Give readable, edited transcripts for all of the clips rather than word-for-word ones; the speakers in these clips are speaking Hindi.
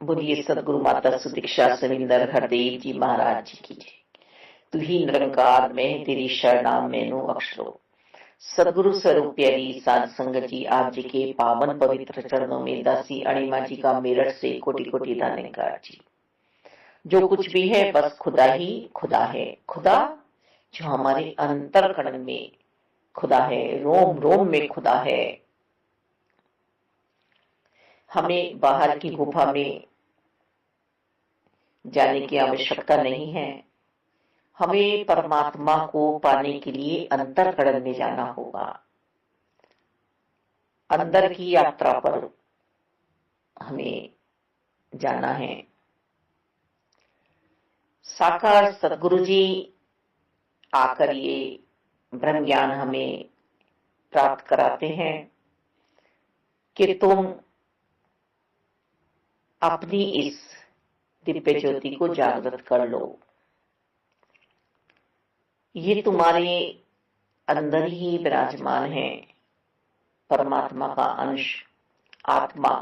बोलिए सदगुरु माता सुदीक्षा सविंदर हरदेव जी महाराज जी की जय। तू ही निरंकार में तेरी शरणाम मैनू अक्षरो। सदगुरु स्वरूप प्यारी साध संगत जी, आप जी के पावन पवित्र चरणों में दासी अणिमा जी का मेरठ से कोटि कोटि धन्यवाद जी। जो कुछ भी है बस खुदा ही खुदा है। खुदा जो हमारे अंतरकरण में खुदा है, रोम रोम में खुदा है। हमें बाहर की गुफा में जाने की आवश्यकता नहीं है। हमें परमात्मा को पाने के लिए अंतरकरण में जाना होगा। अंदर की यात्रा पर हमें जाना है। साकार सदगुरु जी आकर ये ब्रह्म ज्ञान हमें प्राप्त कराते हैं कि तुम अपनी इस दिव्य ज्योति को जागृत कर लो। ये तुम्हारे अंदर ही विराजमान है, परमात्मा का अंश आत्मा।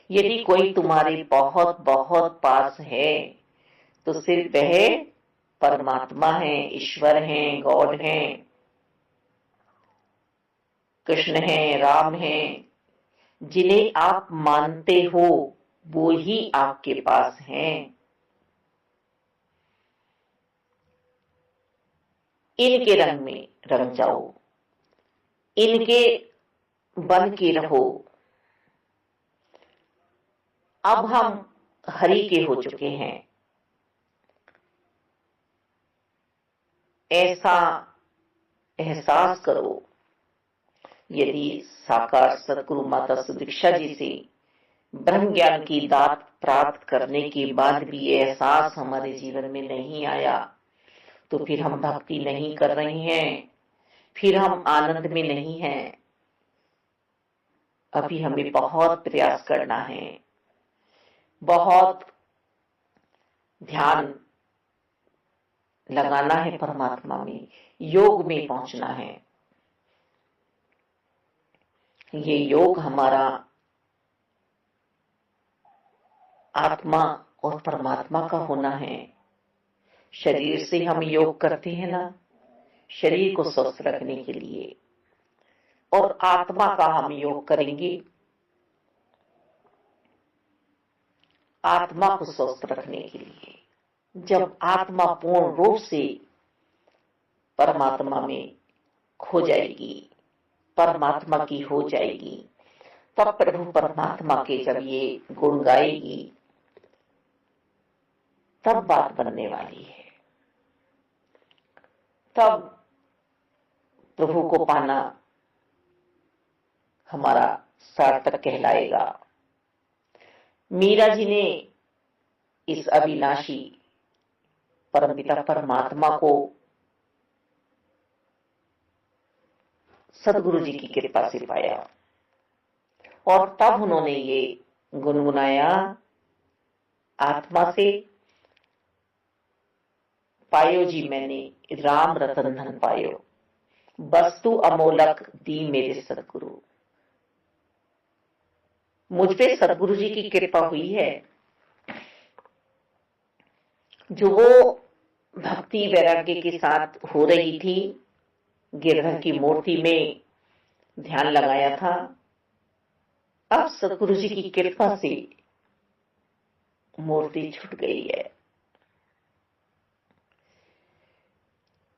यदि कोई तुम्हारे बहुत बहुत पास है तो सिर्फ वह परमात्मा है, ईश्वर है, गॉड है, कृष्ण है, राम है। जिन्हें आप मानते हो वो ही आपके पास हैं। इनके रंग में रंग जाओ, इनके बन के रहो। अब हम हरि के हो चुके हैं, ऐसा एहसास करो। यदि साकार सदगुरु माता सुदीक्षा जी से ब्रह्म ज्ञान की दात प्राप्त करने के बाद भी ये एहसास हमारे जीवन में नहीं आया तो फिर हम भक्ति नहीं कर रहे हैं, फिर हम आनंद में नहीं हैं। अभी हमें बहुत प्रयास करना है, बहुत ध्यान लगाना है, परमात्मा में, योग में पहुंचना है। ये योग हमारा आत्मा और परमात्मा का होना है। शरीर से हम योग करते हैं ना, शरीर को स्वस्थ रखने के लिए, और आत्मा का हम योग करेंगे आत्मा को स्वस्थ रखने के लिए। जब आत्मा पूर्ण रूप से परमात्मा में खो जाएगी, परमात्मा की हो जाएगी, तब प्रभु परमात्मा के जब ये गुण गाएगी तब बात बनने वाली है। तब प्रभु को पाना हमारा सार्थक कहलाएगा। मीरा जी ने इस अविनाशी परमपिता परमात्मा को सदगुरु जी की कृपा से पाया और तब उन्होंने ये गुनगुनाया, आत्मा से पायो जी मैंने राम रतन धन पायो, वस्तु अमोलक दी मेरे सदगुरु। मुझ पे सदगुरु जी की कृपा हुई है। जो वो भक्ति वैराग्य के साथ हो रही थी, गिरधर की मूर्ति में ध्यान लगाया था, अब सदगुरु जी की कृपा से मूर्ति छूट गई है।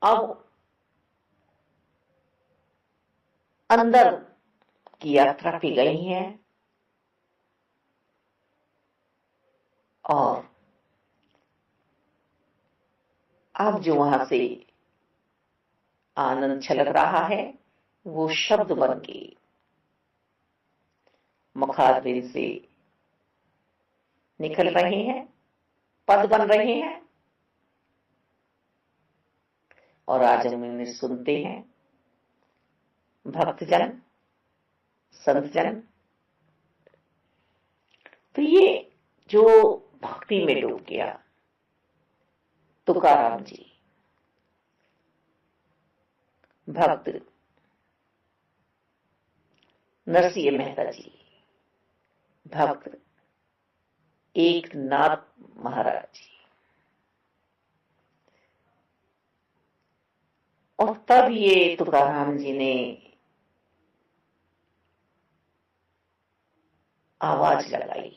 अब अंदर की यात्रा पे गई हैं और अब जो वहां से आनंद छलक रहा है वो शब्द बन के मुखारबिंद से निकल रहे हैं, पद बन रहे हैं और आज हम इन्हें सुनते हैं। भक्तजन, संतजन, तो ये जो भक्ति में डूब गया, तुकाराम जी भक्त, नरसिंह मेहता जी भक्त, एकनाथ महाराज जी। और तब ये तुकाराम जी ने आवाज लगाई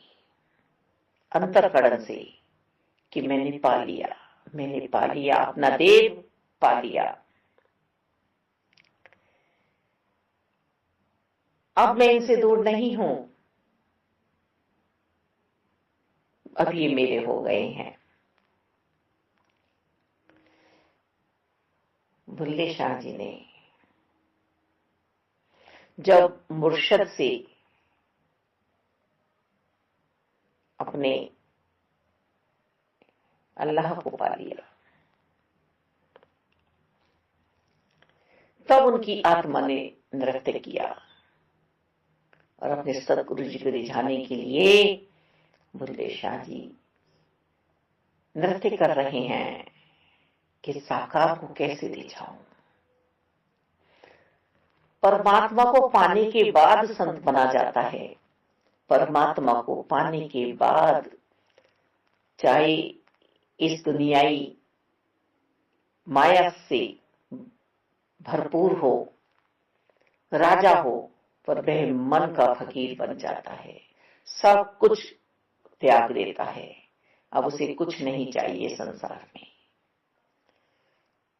अंतःकरण से कि मैंने पा लिया, मैंने पा लिया, अपना देव पा लिया। अब मैं इनसे दूर नहीं हूं, अब ये मेरे हो गए हैं। बुल्ले शाह जी ने जब मुर्शद से अपने अल्लाह को पा लिया, तब उनकी आत्मा ने नृत्य किया और अपने सदगुरु जी को रिझाने के लिए बुल्ले शाह जी नृत्य कर रहे हैं कि साकार को कैसे रिझाऊं। परमात्मा को पाने के बाद संत बना जाता है। परमात्मा को पाने के बाद चाहे इस दुनियाई माया से भरपूर हो, राजा हो, पर वह मन का फकीर बन जाता है, सब कुछ त्याग देता है। अब उसे कुछ नहीं चाहिए संसार में।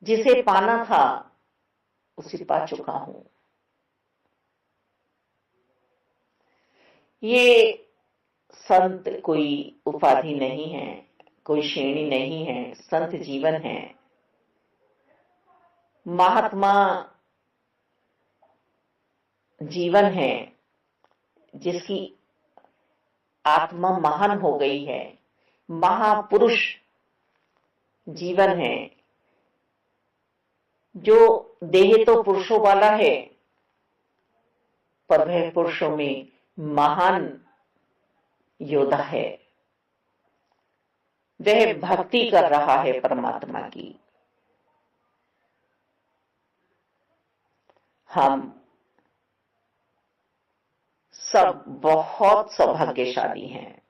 जिसे पाना था उसे पा चुका हूं। ये संत कोई उपाधि नहीं है, कोई श्रेणी नहीं है, संत जीवन है। महात्मा जीवन है जिसकी आत्मा महान हो गई है। महापुरुष जीवन है जो देह तो पुरुषों वाला है, पर वह पुरुषों में महान योद्धा है। वह भक्ति कर रहा है परमात्मा की। हम सब बहुत सौभाग्यशाली हैं,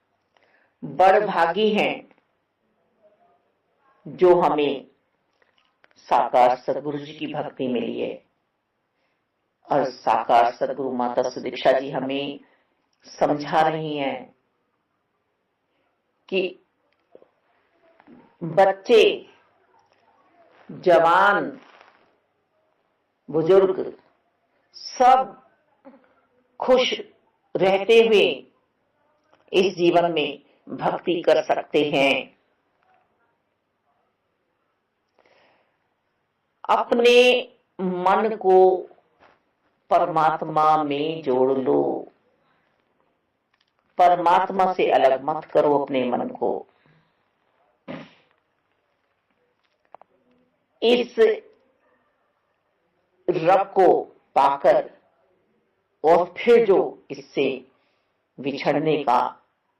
बड़भागी हैं जो हमें साकार सदगुरु जी की भक्ति मिली है। और साकार सदगुरु माता सुदीक्षा जी हमें समझा रही हैं कि बच्चे, जवान, बुजुर्ग सब खुश रहते हुए इस जीवन में भक्ति कर सकते हैं। अपने मन को परमात्मा में जोड़ लो, परमात्मा से अलग मत करो अपने मन को। इस रब को पाकर और फिर जो इससे बिछड़ने का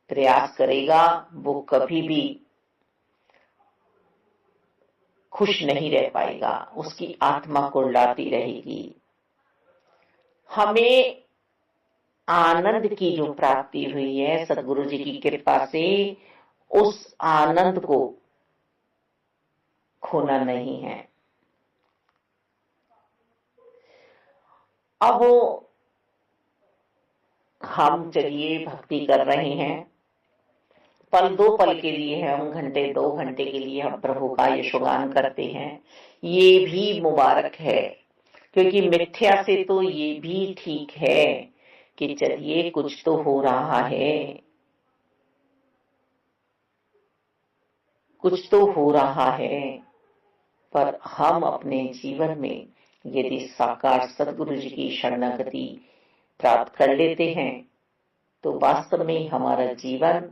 प्रयास करेगा वो कभी भी खुश नहीं रह पाएगा, उसकी आत्मा कुर्लाती रहेगी। हमें आनंद की जो प्राप्ति हुई है सदगुरु जी की कृपा से, उस आनंद को खोना नहीं है। अब हम चलिए भक्ति कर रहे हैं, पल दो पल के लिए हम घंटे 2 घंटे के लिए हम प्रभु का यशोगान करते हैं, ये भी मुबारक है। क्योंकि मिथ्या से तो ये भी ठीक है कि चलिए कुछ तो हो रहा है, कुछ तो हो रहा है। पर हम अपने जीवन में यदि साकार सदगुरु जी की शरणागति प्राप्त कर लेते हैं तो वास्तव में हमारा जीवन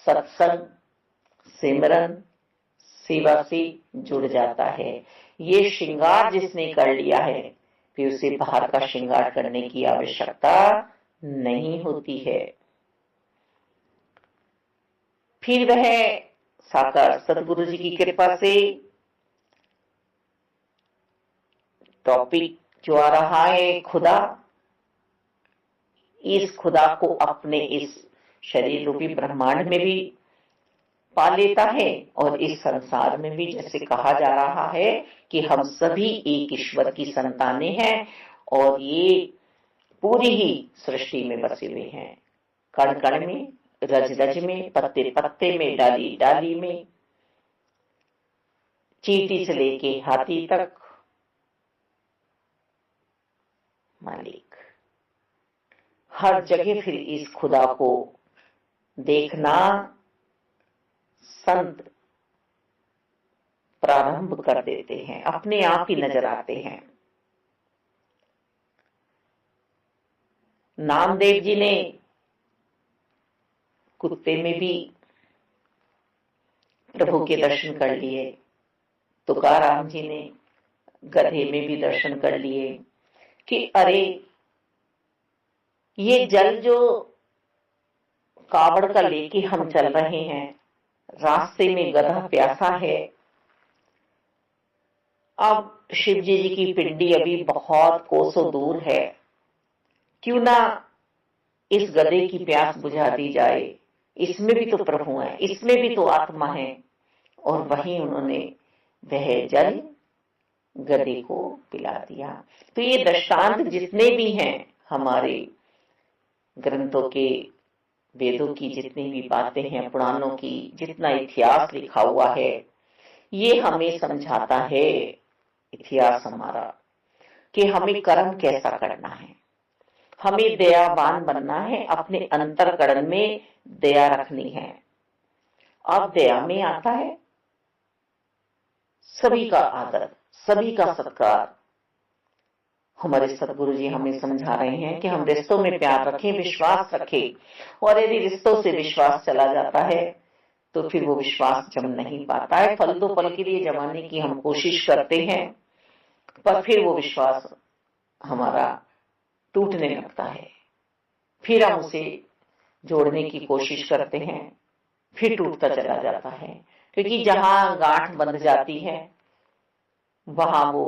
सत्संग, सिमरन, सेवा से जुड़ जाता है। ये श्रृंगार जिसने कर लिया है फिर उसे बाहर का श्रृंगार करने की आवश्यकता नहीं होती है। फिर वह साकार सदगुरु जी की कृपा से टॉपिक जो आ रहा है खुदा, इस खुदा को अपने इस शरीर रूपी ब्रह्मांड में भी पा लेता है और इस संसार में भी, जैसे कहा जा रहा है कि हम सभी एक ईश्वर की संतानें हैं और ये पूरी ही सृष्टि में बसे हुए हैं, कण कण में, रज रज में, पत्ते पत्ते में, डाली डाली में, चींटी से लेके हाथी तक। मालिक हर जगह फिर इस खुदा को देखना संत प्रारंभ कर देते हैं, अपने आप ही नजर आते हैं। नामदेव जी ने कुत्ते में भी प्रभु के दर्शन कर लिए, तुकाराम जी ने गधे में भी दर्शन कर लिए कि अरे ये जल जो कावड़ का लेके हम चल रहे हैं, रास्ते में गधा प्यासा है। अब शिव जी की पिंडी अभी बहुत कोसों दूर है, क्यों ना इस गधे की प्यास बुझा दी जाए, इसमें भी तो प्रभु है, इसमें भी तो आत्मा है। और वहीं उन्होंने वह जल गधे को पिला दिया। तो ये दृष्टांत जितने भी हैं हमारे ग्रंथों के, वेदों की जितनी भी बातें हैं, पुराणों की जितना इतिहास लिखा हुआ है, ये हमें समझाता है इतिहास हमारा कि हमें कर्म कैसा करना है, हमें दयावान बनना है, अपने अंतरकरण में दया रखनी है। अब दया में आता है सभी का आदर, सभी का सत्कार। हमारे सतगुरु जी हमें समझा रहे हैं कि हम रिश्तों में प्यार रखें, विश्वास रखें, और यदि रिश्तों से विश्वास चला जाता है तो फिर वो विश्वास जम नहीं पाता है। फल दो पल के लिए जमाने की हम कोशिश करते हैं, पर फिर वो विश्वास हमारा टूटने लगता है, फिर हम उसे जोड़ने की कोशिश करते हैं, फिर टूटता चला जाता है। क्योंकि जहां गांठ बंध जाती है वहां वो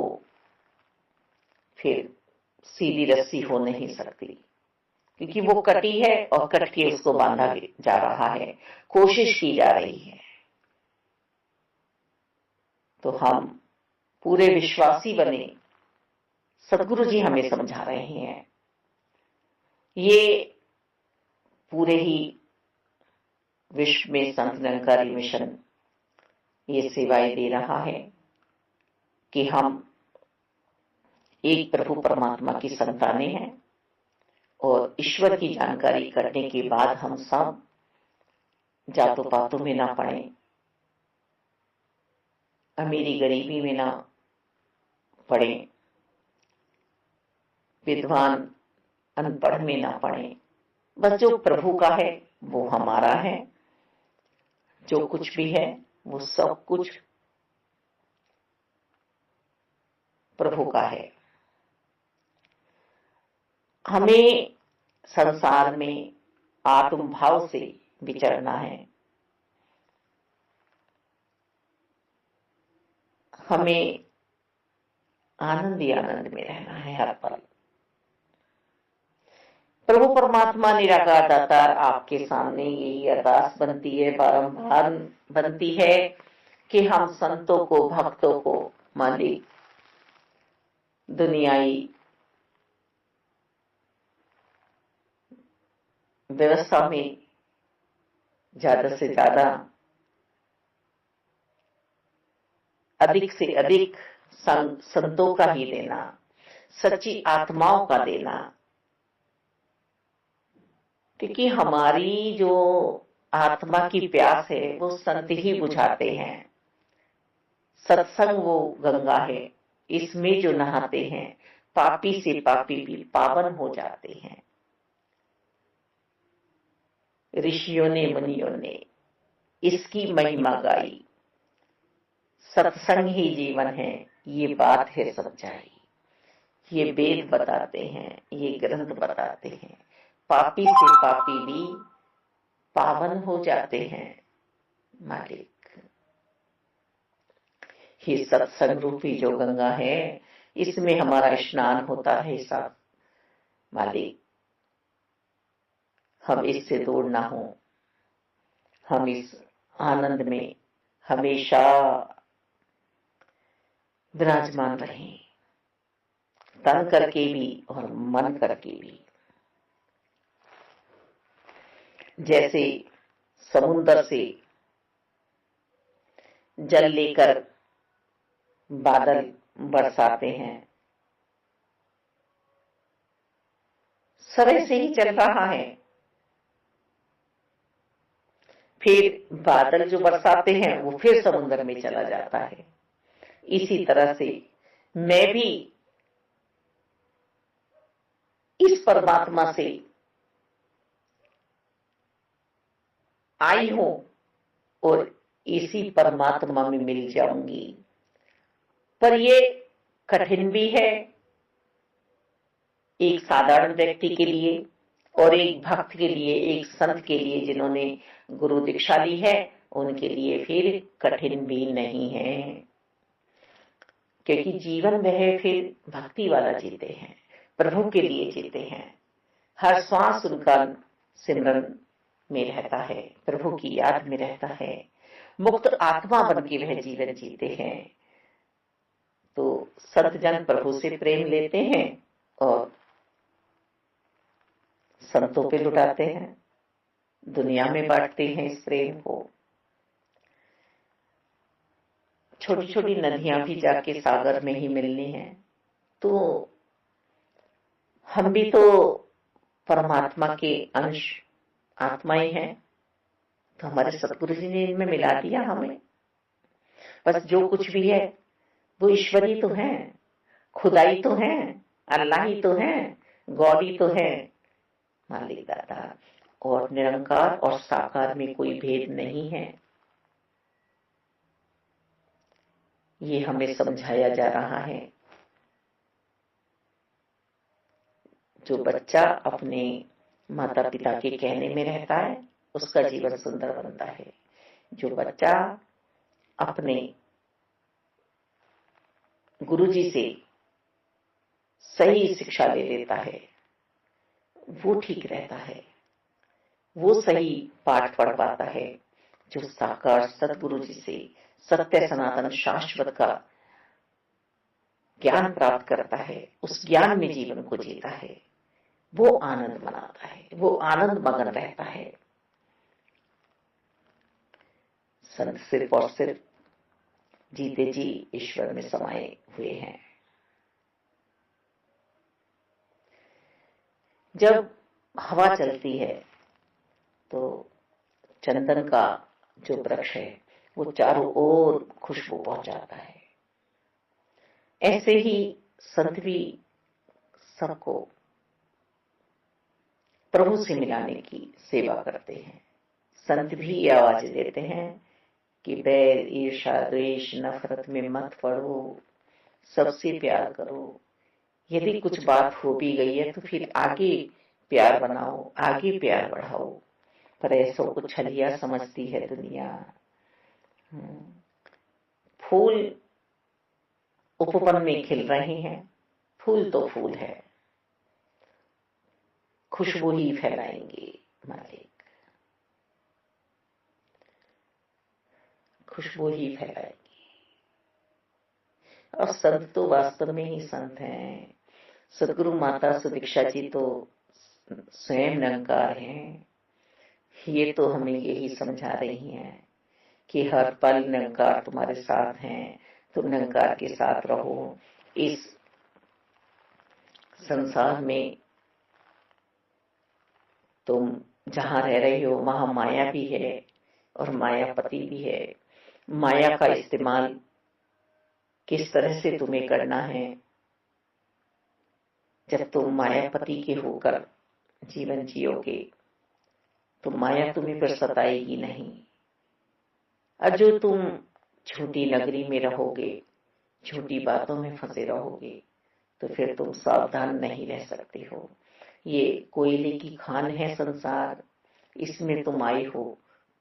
फिर सीधी रस्सी हो नहीं सकती, क्योंकि वो कटी है और कट के उसको बांधा जा रहा है, कोशिश की जा रही है। तो हम पूरे विश्वासी बने, सतगुरु जी हमें समझा रहे हैं। ये पूरे ही विश्व में संत निरंकारी मिशन ये सेवाएं दे रहा है कि हम एक प्रभु परमात्मा की संतानें हैं और ईश्वर की जानकारी करने के बाद हम सब जातों पातों में ना पड़े, अमीरी गरीबी में ना पड़े, विद्वान अनपढ़ में ना पड़े। बस जो प्रभु का है वो हमारा है, जो कुछ भी है वो सब कुछ प्रभु का है। हमें संसार में आत्म भाव से विचरना है, हमें आनंद ही आनंद में रहना है हर पल। प्रभु परमात्मा निराकार दातार आपके सामने यही अरदास बनती है, बारंबार बनती है कि हम संतों को, भक्तों को मालिक दुनियाई व्यवस्था में ज्यादा से ज्यादा, अधिक से अधिक संतों का ही देना, सच्ची आत्माओं का देना। क्योंकि हमारी जो आत्मा की प्यास है वो संत ही बुझाते हैं। सत्संग वो गंगा है, इसमें जो नहाते हैं पापी से पापी भी पावन हो जाते हैं। ऋषियों ने, मुनियों ने इसकी महिमा गाई, सत्संग ही जीवन है, ये बात है सच्चाई। ये वेद बताते हैं, ये ग्रंथ बताते हैं, पापी से पापी भी पावन हो जाते हैं। मालिक ये सत्संग रूपी जो गंगा है, इसमें हमारा स्नान होता है सब। मालिक हम इससे दूर ना हो, हम इस आनंद में हमेशा विराजमान रहें, तन करके भी और मन करके भी। जैसे समुद्र से जल लेकर बादल बरसाते हैं, समय से ही चल रहा है। फिर बादल जो बरसाते हैं वो फिर समुद्र में चला जाता है। इसी तरह से मैं भी इस परमात्मा से आई हूं और इसी परमात्मा में मिल जाऊंगी। पर ये कठिन भी है एक साधारण व्यक्ति के लिए और एक भक्त के लिए, एक संत के लिए जिन्होंने गुरु दीक्षा ली है, उनके लिए फिर कठिन भी नहीं है, क्योंकि जीवन वह फिर भक्ति वाला जीते हैं, प्रभु के लिए जीते हैं। हर श्वास उनका सिमरन में रहता है, प्रभु की याद में रहता है, मुक्त आत्मा बन के वह जीवन जीते हैं। तो संत जन प्रभु से प्रेम लेते हैं और संतों पे लुटाते हैं, दुनिया में बांटते हैं इस प्रेम को। छोटी छोटी नदियां भी जाके सागर में ही मिलनी है। तो हम भी तो परमात्मा के अंश आत्माएं हैं, तो हमारे सतगुरु जी ने इनमें मिला दिया हमें। बस जो कुछ भी है वो ईश्वरी तो है, खुदाई तो है, अल्लाह ही तो है, गॉड ही तो है, मालिक दाता। और निरंकार और साकार में कोई भेद नहीं है, ये हमें समझाया जा रहा है। जो बच्चा अपने माता पिता के कहने में रहता है उसका जीवन सुंदर बनता है। जो बच्चा अपने गुरुजी से सही शिक्षा ले लेता है वो ठीक रहता है, वो सही पाठ पढ़ पाता है। जो साकार सतगुरु जी से सत्य सनातन शाश्वत का ज्ञान प्राप्त करता है, उस ज्ञान में जीवन को जीता है, वो आनंद मनाता है, वो आनंद मगन रहता है। संत सिर्फ और सिर्फ जीते जी ईश्वर में समाये हुए हैं। जब हवा चलती है तो चंदन का जो वृक्ष है वो चारों ओर खुशबू पहुंचाता है। ऐसे ही संत भी सबको प्रभु से मिलाने की सेवा करते हैं। संत भी ये आवाज देते हैं कि बैर ईर्षा द्वेष नफरत में मत पड़ो, सबसे प्यार करो। यदि कुछ बात हो भी गई है तो फिर आगे प्यार बनाओ, आगे प्यार बढ़ाओ। पर ऐसा कुछ छलिया समझती है दुनिया। फूल उपवन में खिल रहे हैं, फूल तो फूल है, खुशबू ही फैलाएंगे मालिक, खुशबू ही फैलाएंगे। और संत तो वास्तव में ही संत हैं। सदगुरु माता सुदीक्षा जी तो स्वयं निरंकार हैं। ये तो हमें यही समझा रही हैं कि हर पल निरंकार तुम्हारे साथ हैं, तुम निरंकार के साथ रहो। इस संसार में तुम जहां रह रहे हो वहां माया भी है और मायापति भी है। माया का इस्तेमाल किस तरह से तुम्हें करना है, जब तुम मायापति के होकर जीवन जियोगे तो माया तुम्हें पर सताएगी नहीं। और जो तुम झूठी नगरी में रहोगे, झूठी बातों में फंसे रहोगे, तो फिर तुम सावधान नहीं रह सकते हो। ये कोयले की खान है संसार, इसमें तुम आई हो,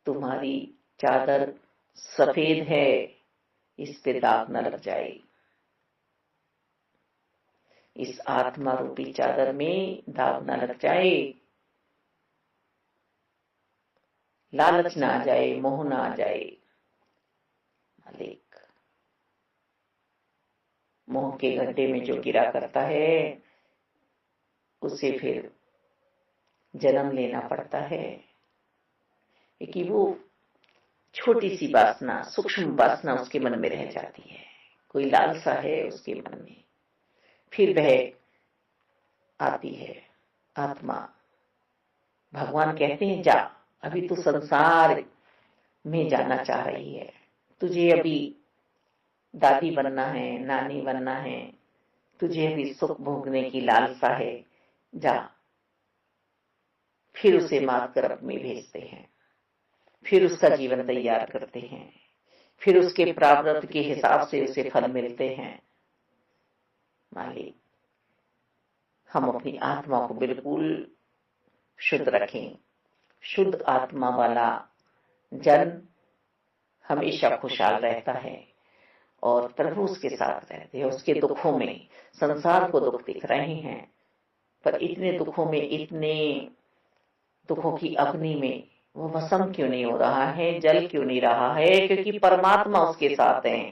तुम्हारी चादर सफेद है, इस पे दाग न लग जाए। इस आत्मा रूपी चादर में दाग न लग जाए। लालच ना आ जाए, मोह ना आ जाए। मालिक, मोह के गड्ढे में जो गिरा करता है उसे फिर जन्म लेना पड़ता है, कि वो छोटी सी वासना, सूक्ष्म वासना उसके मन में रह जाती है, कोई लालसा है उसके मन में। फिर वह आती है आत्मा। भगवान कहते हैं जा, अभी तू संसार में जाना चाह रही है, तुझे अभी दादी बनना है, नानी बनना है, तुझे अभी सुख भोगने की लालसा है, जा। फिर उसे मात गर्भ में भेजते हैं, फिर उसका जीवन तैयार करते हैं, फिर उसके प्रारब्ध के हिसाब से उसे फल मिलते हैं। मालिक, हम अपनी आत्मा को बिल्कुल शुद्ध रखें। शुद्ध आत्मा वाला जन हमेशा खुशहाल रहता है और प्रभु उसके साथ रहते हैं। उसके दुखों में, संसार को दुख दिख रहे हैं, पर इतने दुखों में, इतने दुखों की अग्नि में वो भस्म क्यों नहीं हो रहा है, जल क्यों नहीं रहा है? क्योंकि परमात्मा उसके साथ है,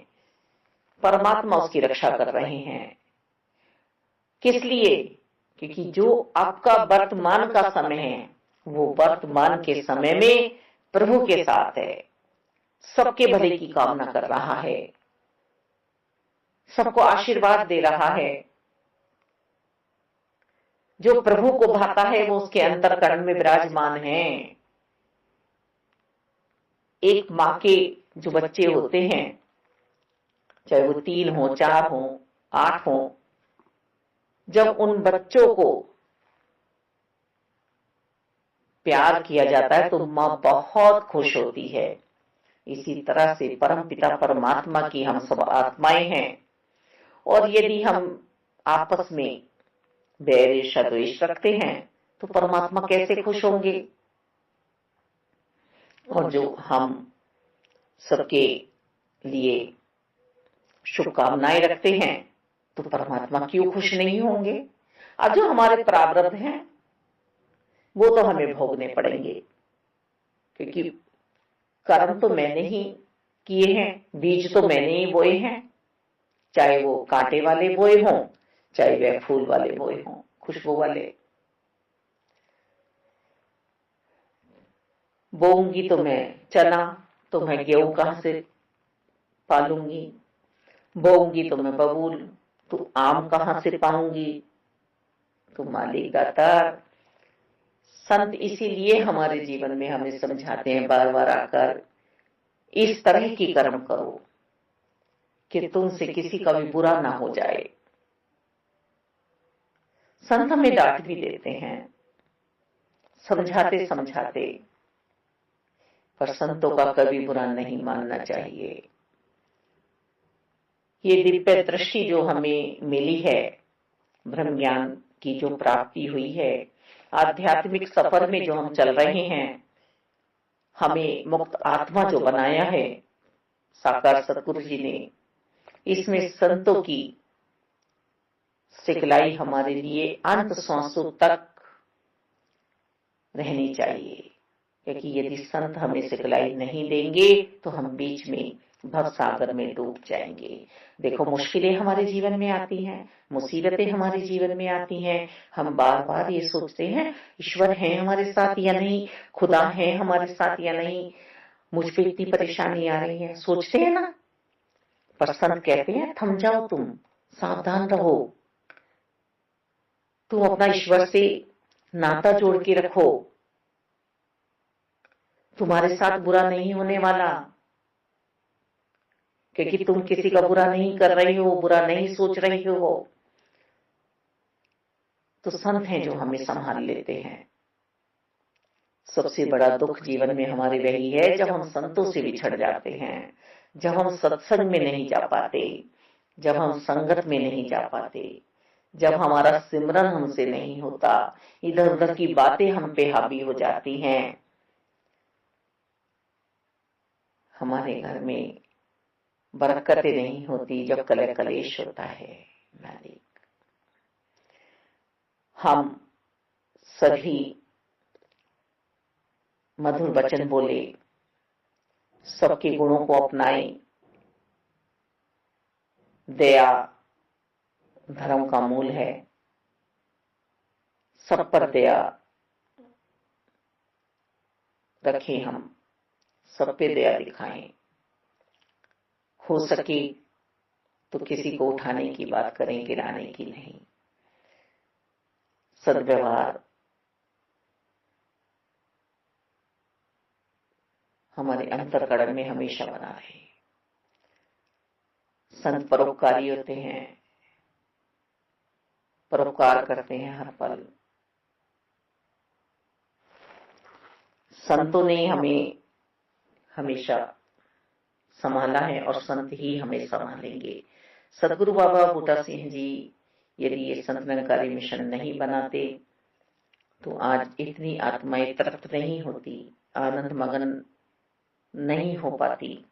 परमात्मा उसकी रक्षा कर रहे हैं। किस लिए? क्योंकि जो आपका वर्तमान का समय है वो वर्तमान के समय में प्रभु के साथ है, सबके भले की कामना कर रहा है, सबको आशीर्वाद दे रहा है। जो प्रभु को भाता है वो उसके अंतरकरण में विराजमान है। एक माँ के जो बच्चे होते हैं, चाहे वो 3 हो, 4 हो, 8 हो, जब उन बच्चों को प्यार किया जाता है तो माँ बहुत खुश होती है। इसी तरह से परम पिता परमात्मा की हम सब आत्माएं हैं, और यदि हम आपस में बैर ईर्ष्या द्वेष रखते हैं तो परमात्मा कैसे खुश होंगे? और जो हम सबके लिए शुभकामनाएं रखते हैं तो परमात्मा क्यों खुश नहीं होंगे? अब जो हमारे प्रारब्ध हैं वो तो हमें भोगने पड़ेंगे, क्योंकि कर्म तो मैंने ही किए हैं, बीज तो मैंने ही बोए हैं, चाहे वो कांटे वाले बोए हों, चाहे वह फूल वाले बोए हों, खुशबू वाले। बोऊंगी तो मैं चना, तो मैं गेहूं कहां से पालूंगी? बोऊंगी तो मैं बबूल, तो आम कहां से पाऊंगी? तो मालिक दाता, संत इसीलिए हमारे जीवन में हमें समझाते हैं बार बार आकर, इस तरह की कर्म करो कि तुमसे किसी का भी बुरा ना हो जाए। संत हमें डांट भी देते हैं, समझाते समझाते, पर संतों का कभी बुरा नहीं मानना चाहिए। ये दिव्य दृष्टि जो हमें मिली है, ब्रह्म ज्ञान की जो प्राप्ति हुई है, आध्यात्मिक सफर में जो हम चल रहे हैं, हमें मुक्त आत्मा जो बनाया है साकार सतगुरु जी ने, इसमें संतों की सिखलाई हमारे लिए अंत सांसों तक रहनी चाहिए। क्योंकि यदि संत हमें सिखलाई नहीं देंगे तो हम बीच में भव सागर में डूब जाएंगे। देखो, मुश्किलें हमारे जीवन में आती हैं, मुसीबतें हमारे जीवन में आती हैं, हम बार बार ये सोचते हैं ईश्वर है हमारे साथ या नहीं, खुदा है हमारे साथ या नहीं, मुझ पे इतनी परेशानी आ रही है, सोचते हैं ना। पर संत कहते हैं थम जाओ, तुम सावधान रहो, तुम अपना ईश्वर से नाता जोड़ के रखो, तुम्हारे साथ बुरा नहीं होने वाला, क्योंकि तुम किसी का बुरा नहीं कर रही हो, बुरा नहीं सोच रही हो। तो संत हैं जो हमें संभाल लेते हैं। सबसे बड़ा दुख जीवन में हमारे वही है जब हम संतों से बिछड़ जाते हैं, जब हम सत्संग में नहीं जा पाते, जब हम संगत में नहीं जा पाते, जब हमारा सिमरन हमसे नहीं होता, इधर उधर की बातें हम पे हावी हो जाती हैं, हमारे घर में बरकतें नहीं होती, जब कलह कलेश होता है। मालिक, हम सभी मधुर वचन बोले, सबके गुणों को अपनाएं। दया धर्म का मूल है। सब पर दया रखें, हम सब पे दया दिखाएं। हो सके तो किसी को उठाने की बात करें, गिराने की नहीं। सद्व्यवहार हमारे अंतःकरण में हमेशा बना रहे। संत परोपकारी होते हैं, परोपकार करते हैं हर पल। संतों ने हमें हमेशा संभाला है और संत ही हमें संभालेंगे। सदगुरु बाबा बूटा सिंह जी यदि ये संत निरंकारी मिशन नहीं बनाते तो आज इतनी आत्माएं तृप्त नहीं होती, आनंद मगन नहीं हो पाती।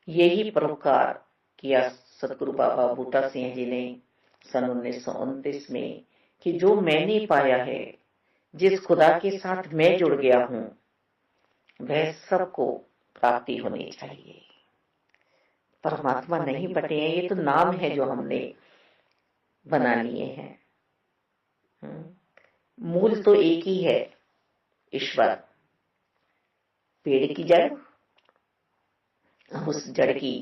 यही परोपकार किया सदगुरु बाबा बूटा सिंह जी ने सन 1929 में कि जो मैंने पाया है, जिस खुदा के साथ मैं जुड़ गया हूं, वह सबको प्राप्ति होनी चाहिए। परमात्मा नहीं बटे हैं, ये तो नाम है जो हमने बना लिए हैं। मूल तो एक ही है, ईश्वर। पेड़ की जड़, उस जड़ की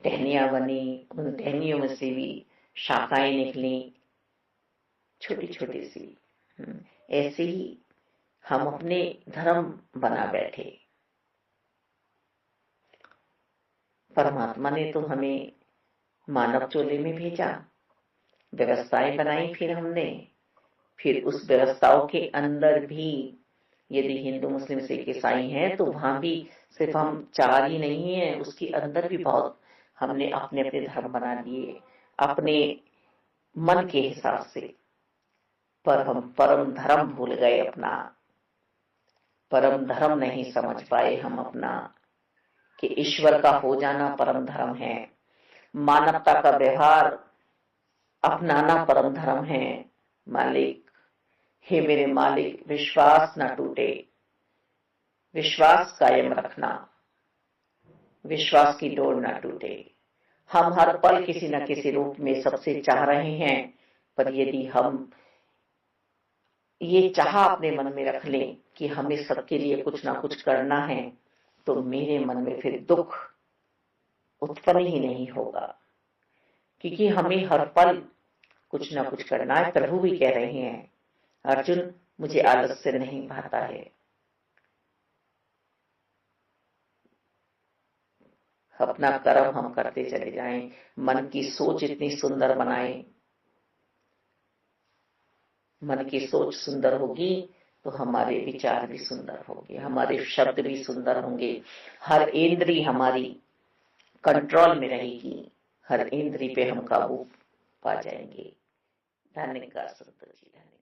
टहनियां बनी, उन टहनियों में से भी शाखाएं निकली, छोटी छोटी सी। ऐसे ही हम अपने धर्म बना बैठे। परमात्मा ने तो हमें मानव चोले में भेजा, व्यवस्थाएं बनाई, फिर उस व्यवस्थाओं के अंदर भी यदि हिंदू मुस्लिम सिख ईसाई हैं तो वहां भी सिर्फ हम चार ही नहीं है, उसके अंदर भी बहुत हमने अपने अपने धर्म बना लिए अपने मन के हिसाब से। पर हम परम धर्म भूल गए अपना, परम धर्म नहीं समझ पाए हम अपना, कि ईश्वर का हो जाना परम धर्म है, मानवता का व्यवहार अपनाना परम धर्म है। मालिक, हे मेरे मालिक, विश्वास ना टूटे, विश्वास कायम रखना, विश्वास की डोर ना टूटे। हम हर पल किसी न किसी रूप में सबसे चाह रहे हैं, पर यदि हम ये चाह अपने मन में रख लें कि हमें सबके लिए कुछ ना कुछ करना है, तो मेरे मन में फिर दुख उत्पन्न ही नहीं होगा, क्योंकि हमें हर पल कुछ ना कुछ करना है। प्रभु भी कह रहे हैं, अर्जुन मुझे आलस से नहीं भाता है। अपना कर्म हम करते चले जाएं, मन की सोच इतनी सुंदर बनाएं। मन की सोच सुंदर होगी तो हमारे विचार भी सुंदर होंगे, हमारे शब्द भी सुंदर होंगे, हर इंद्री हमारी कंट्रोल में रहेगी, हर इंद्री पे हम काबू पा जाएंगे। धन्यवाद संतों जी, धन्यवाद।